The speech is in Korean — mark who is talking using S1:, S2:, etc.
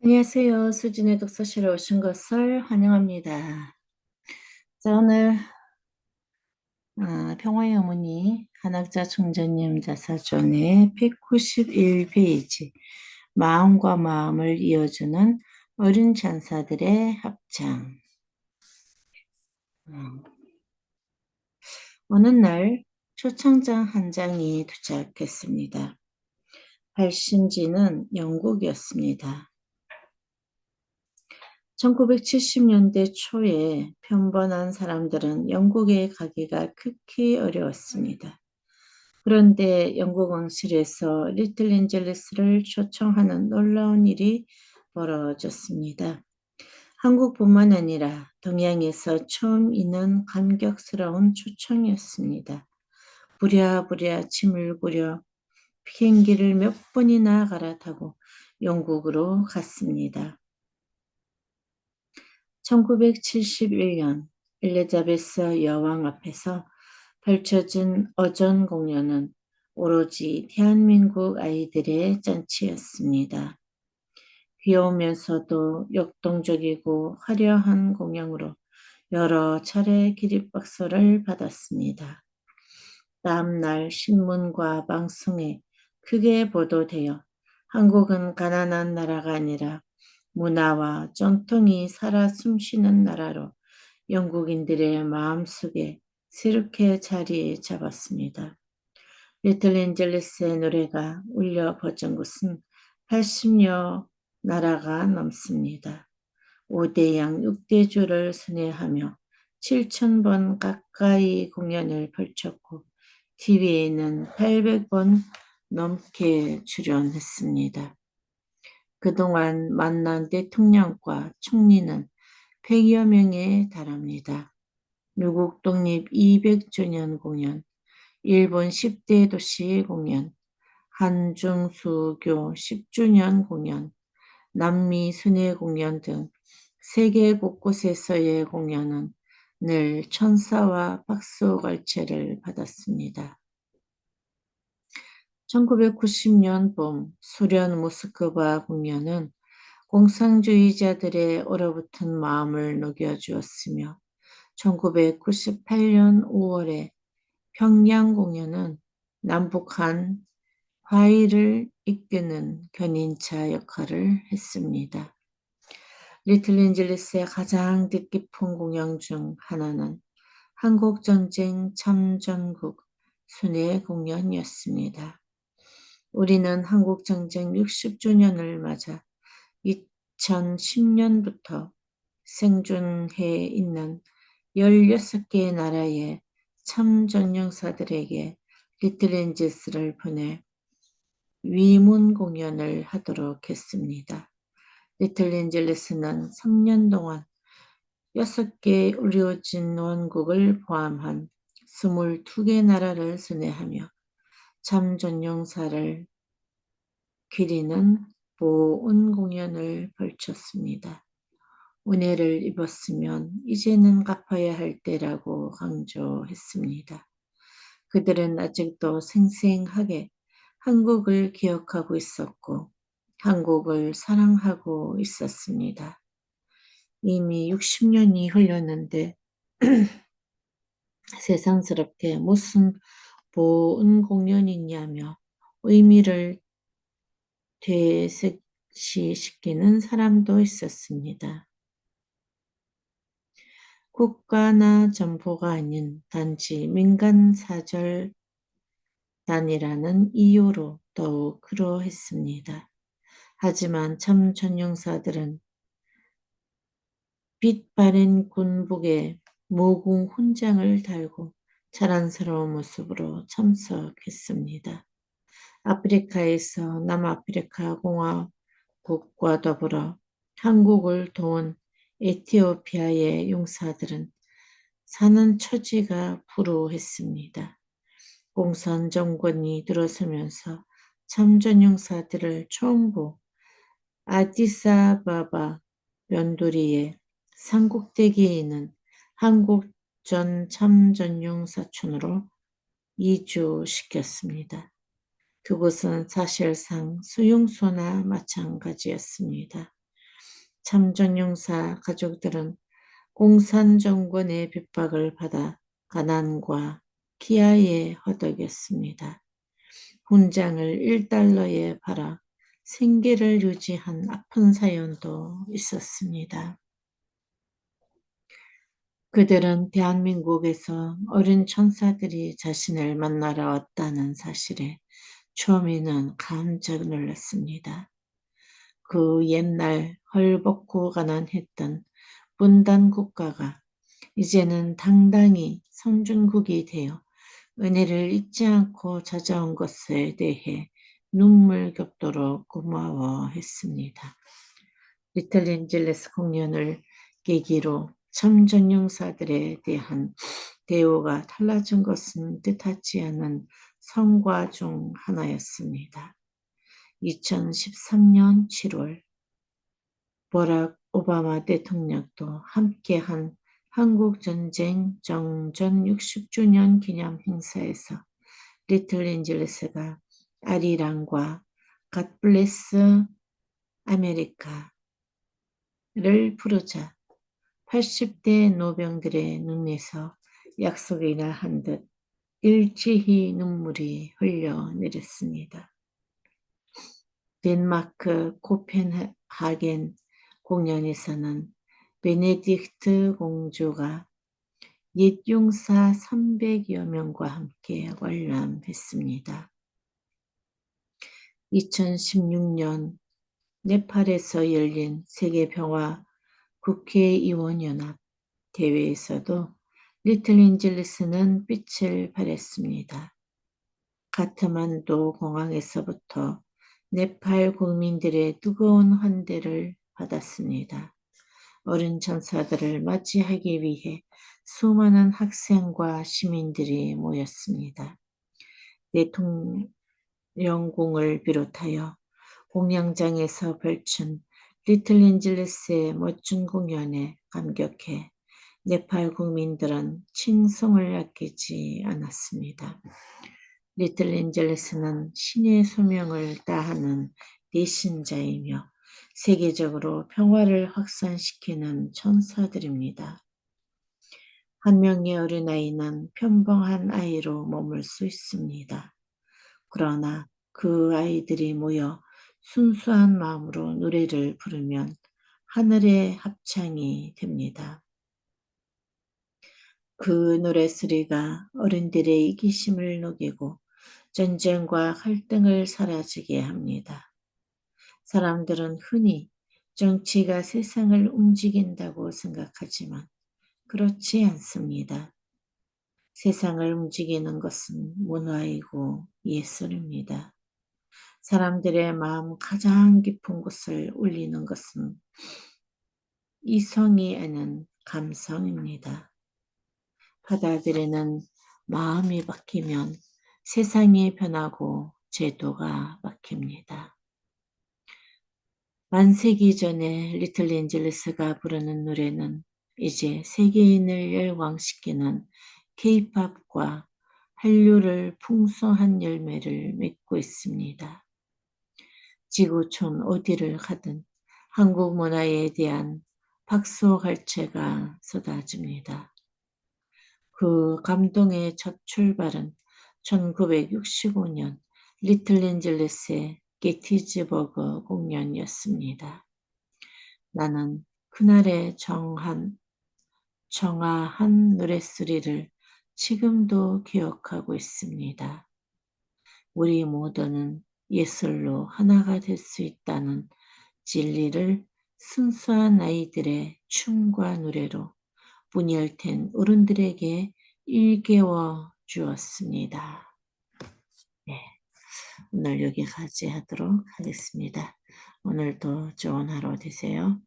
S1: 안녕하세요. 수진의 독서실에 오신 것을 환영합니다. 자, 오늘 평화의 어머니 한학자 총재님 자사전의 191페이지 마음과 마음을 이어주는 어린 찬사들의 합창. 어느 날 초청장 한 장이 도착했습니다. 발신지는 영국이었습니다. 1970년대 초에 편번한 사람들은 영국에 가기가 극히 어려웠습니다. 그런데 영국 왕실에서 리틀앤젤리스를 초청하는 놀라운 일이 벌어졌습니다. 한국뿐만 아니라 동양에서 처음 있는 감격스러운 초청이었습니다. 부랴부랴 짐을 꾸려 비행기를 몇 번이나 갈아타고 영국으로 갔습니다. 1971년 엘리자베스 여왕 앞에서 펼쳐진 어전 공연은 오로지 대한민국 아이들의 잔치였습니다. 귀여우면서도 역동적이고 화려한 공연으로 여러 차례 기립박수를 받았습니다. 다음날 신문과 방송에 크게 보도되어 한국은 가난한 나라가 아니라 문화와 전통이 살아 숨쉬는 나라로 영국인들의 마음속에 새롭게 자리 잡았습니다. 리틀앤젤리스의 노래가 울려 퍼진 곳은 80여 나라가 넘습니다. 5대양 6대주를 순회하며 7,000번 가까이 공연을 펼쳤고 TV에는 800번 넘게 출연했습니다. 그동안 만난 대통령과 총리는 100여 명에 달합니다. 미국 독립 200주년 공연, 일본 10대 도시 공연, 한중수교 10주년 공연, 남미 순회 공연 등 세계 곳곳에서의 공연은 늘 천사와 박수갈채를 받았습니다. 1990년 봄 소련 모스크바 공연은 공산주의자들의 얼어붙은 마음을 녹여주었으며 1998년 5월에 평양 공연은 남북한 화해를 이끄는 견인차 역할을 했습니다. 리틀앤젤리스의 가장 뜻깊은 공연 중 하나는 한국전쟁 참전국 순회 공연이었습니다. 우리는 한국전쟁 60주년을 맞아 2010년부터 생존해 있는 16개의 나라의 참전용사들에게 리틀앤젤리스를 보내 위문 공연을 하도록 했습니다. 리틀앤젤리스는 3년 동안 6개 의료진 원국을 포함한 22개 나라를 순회하며 참전용사를 기리는 보온 공연을 펼쳤습니다. 은혜를 입었으면 이제는 갚아야 할 때라고 강조했습니다. 그들은 아직도 생생하게 한국을 기억하고 있었고 한국을 사랑하고 있었습니다. 이미 60년이 흘렀는데 세상스럽게 무슨 보은 공연이냐며 의미를 되새시시키는 사람도 있었습니다. 국가나 정부가 아닌 단지 민간사절단이라는 이유로 더욱 그러했습니다. 하지만 참 전용사들은 빛 바랜 군복에 모공 훈장을 달고 자랑스러운 모습으로 참석했습니다. 아프리카에서 남아프리카 공화국과 더불어 한국을 도운 에티오피아의 용사들은 사는 처지가 불우했습니다. 공산 정권이 들어서면서 참전용사들을 총부 아디사바바 면도리의 산꼭대기에 있는 한국 전 참전용사촌으로 이주시켰습니다. 그곳은 사실상 수용소나 마찬가지였습니다. 참전용사 가족들은 공산정권의 핍박을 받아 가난과 기아에 허덕였습니다. 훈장을 1달러에 팔아 생계를 유지한 아픈 사연도 있었습니다. 그들은 대한민국에서 어린 천사들이 자신을 만나러 왔다는 사실에 처음에는 깜짝 놀랐습니다. 그 옛날 헐벗고 가난했던 분단 국가가 이제는 당당히 선진국이 되어 은혜를 잊지 않고 찾아온 것에 대해 눈물 겹도록 고마워했습니다. 리틀앤젤레스 공연을 계기로 참전용사들에 대한 대우가 달라진 것은 뜻하지 않은 성과 중 하나였습니다. 2013년 7월 버락 오바마 대통령도 함께한 한국전쟁 정전 60주년 기념 행사에서 리틀앤젤레스가 아리랑과 God Bless America를 부르자 80대 노병들의 눈에서 약속이나 한 듯 일제히 눈물이 흘러내렸습니다. 덴마크 코펜하겐 공연에서는 베네딕트 공주가 옛 용사 300여 명과 함께 관람했습니다. 2016년 네팔에서 열린 세계평화 국회의원연합 대회에서도 리틀앤젤레스는 빛을 발했습니다. 카트만두 공항에서부터 네팔 국민들의 뜨거운 환대를 받았습니다. 어린 천사들을 맞이하기 위해 수많은 학생과 시민들이 모였습니다. 대통령궁을 비롯하여 공양장에서 펼친 리틀앤젤레스의 멋진 공연에 감격해 네팔 국민들은 칭송을 아끼지 않았습니다. 리틀앤젤레스는 신의 소명을 다하는 대신자이며 세계적으로 평화를 확산시키는 천사들입니다. 한 명의 어린아이는 평범한 아이로 머물 수 있습니다. 그러나 그 아이들이 모여 순수한 마음으로 노래를 부르면 하늘의 합창이 됩니다. 그 노래소리가 어른들의 이기심을 녹이고 전쟁과 갈등을 사라지게 합니다. 사람들은 흔히 정치가 세상을 움직인다고 생각하지만 그렇지 않습니다. 세상을 움직이는 것은 문화이고 예술입니다. 사람들의 마음 가장 깊은 곳을 울리는 것은 이성이 아는 감성입니다. 받아들이는 마음이 바뀌면 세상이 변하고 제도가 바뀝니다. 만세기 전에 리틀앤젤레스가 부르는 노래는 이제 세계인을 열광시키는 K-팝과 한류를 풍성한 열매를 맺고 있습니다. 지구촌 어디를 가든 한국 문화에 대한 박수갈채가 쏟아집니다. 그 감동의 첫 출발은 1965년 리틀앤젤레스의 게티즈버그 공연이었습니다. 나는 그날의 정아한 노랫소리를 지금도 기억하고 있습니다. 우리 모두는 예술로 하나가 될 수 있다는 진리를 순수한 아이들의 춤과 노래로 분열된 어른들에게 일깨워 주었습니다. 네, 오늘 여기까지 하도록 하겠습니다. 오늘도 좋은 하루 되세요.